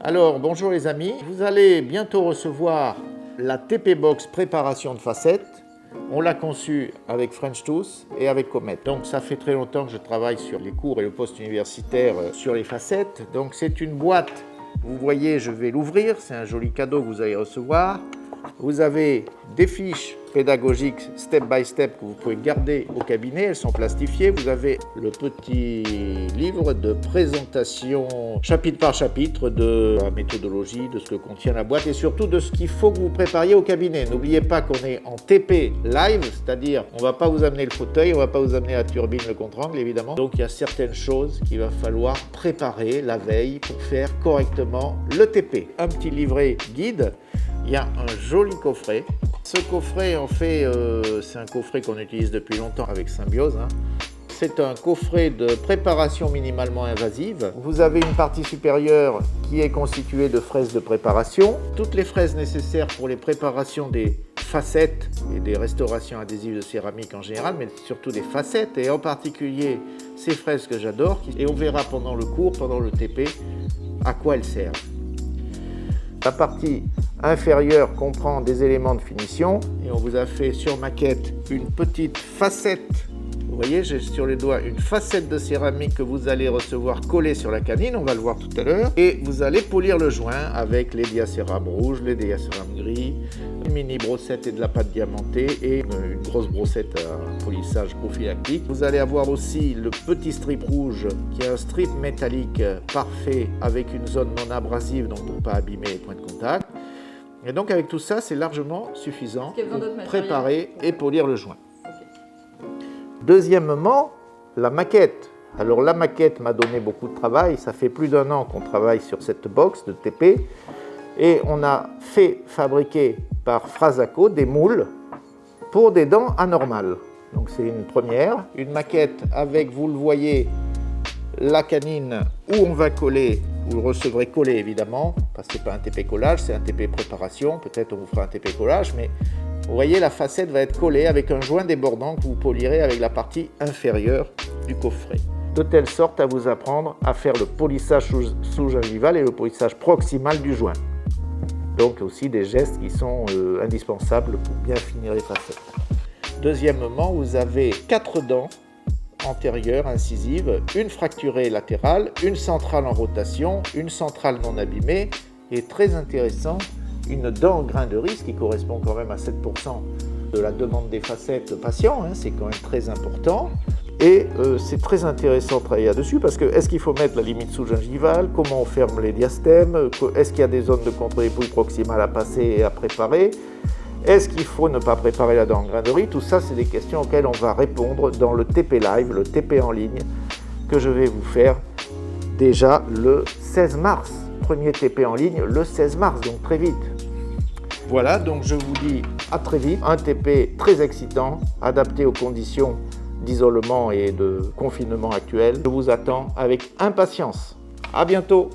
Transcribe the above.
Alors, bonjour les amis, vous allez bientôt recevoir la TP Box préparation de facettes. On l'a conçue avec French Tooth et avec Comet. Donc ça fait très longtemps que je travaille sur les cours et le post-universitaire sur les facettes. Donc c'est une boîte, vous voyez, je vais l'ouvrir, c'est un joli cadeau que vous allez recevoir. Vous avez des fiches pédagogiques step by step que vous pouvez garder au cabinet, elles sont plastifiées. Vous avez le petit livre de présentation chapitre par chapitre de la méthodologie, de ce que contient la boîte et surtout de ce qu'il faut que vous prépariez au cabinet. N'oubliez pas qu'on est en TP live, c'est-à-dire on ne va pas vous amener le fauteuil, on ne va pas vous amener la turbine, le contre-angle évidemment. Donc il y a certaines choses qu'il va falloir préparer la veille pour faire correctement le TP. Un petit livret guide. Il y a un joli coffret. Ce coffret, en fait, c'est un coffret qu'on utilise depuis longtemps avec Symbiose. C'est un coffret de préparation minimalement invasive. Vous avez une partie supérieure qui est constituée de fraises de préparation. Toutes les fraises nécessaires pour les préparations des facettes et des restaurations adhésives de céramique en général, mais surtout des facettes et en particulier ces fraises que j'adore. Et on verra pendant le cours, pendant le TP, à quoi elles servent. La partie inférieure comprend des éléments de finition et on vous a fait sur maquette une petite facette. Vous voyez, j'ai sur les doigts une facette de céramique que vous allez recevoir collée sur la canine, on va le voir tout à l'heure. Et vous allez polir le joint avec les diacérames rouges, les diacérames gris, une mini brossette et de la pâte diamantée et une grosse brossette à polissage prophylactique. Vous allez avoir aussi le petit strip rouge qui est un strip métallique parfait avec une zone non abrasive donc pour ne pas abîmer les points de contact. Et donc avec tout ça, c'est largement suffisant pour préparer et polir le joint. Deuxièmement, la maquette. Alors la maquette m'a donné beaucoup de travail, ça fait plus d'1 an qu'on travaille sur cette box de TP et on a fait fabriquer par Frasaco des moules pour des dents anormales. Donc c'est une première, une maquette avec, vous le voyez, la canine où on va coller, vous le recevrez collé évidemment, parce que ce n'est pas un TP collage, c'est un TP préparation, peut-être on vous fera un TP collage, mais vous voyez la facette va être collée avec un joint débordant que vous polirez avec la partie inférieure du coffret. De telle sorte à vous apprendre à faire le polissage sous-gingival et le polissage proximal du joint. Donc aussi des gestes qui sont indispensables pour bien finir les facettes. Deuxièmement, vous avez 4 dents antérieure incisive, une fracturée latérale, une centrale en rotation, une centrale non abîmée et très intéressant, une dent en grain de riz qui correspond quand même à 7% de la demande des facettes patients, c'est quand même très important. Et c'est très intéressant de travailler là-dessus parce que est-ce qu'il faut mettre la limite sous-gingivale, comment on ferme les diastèmes, est-ce qu'il y a des zones de contre-dépouille proximales à passer et à préparer, est-ce qu'il faut ne pas préparer la dent en grain de riz? Tout ça, c'est des questions auxquelles on va répondre dans le TP Live, le TP en ligne, que je vais vous faire déjà le 16 mars. Premier TP en ligne le 16 mars, donc très vite. Voilà, donc je vous dis à très vite. Un TP très excitant, adapté aux conditions d'isolement et de confinement actuelles. Je vous attends avec impatience. À bientôt.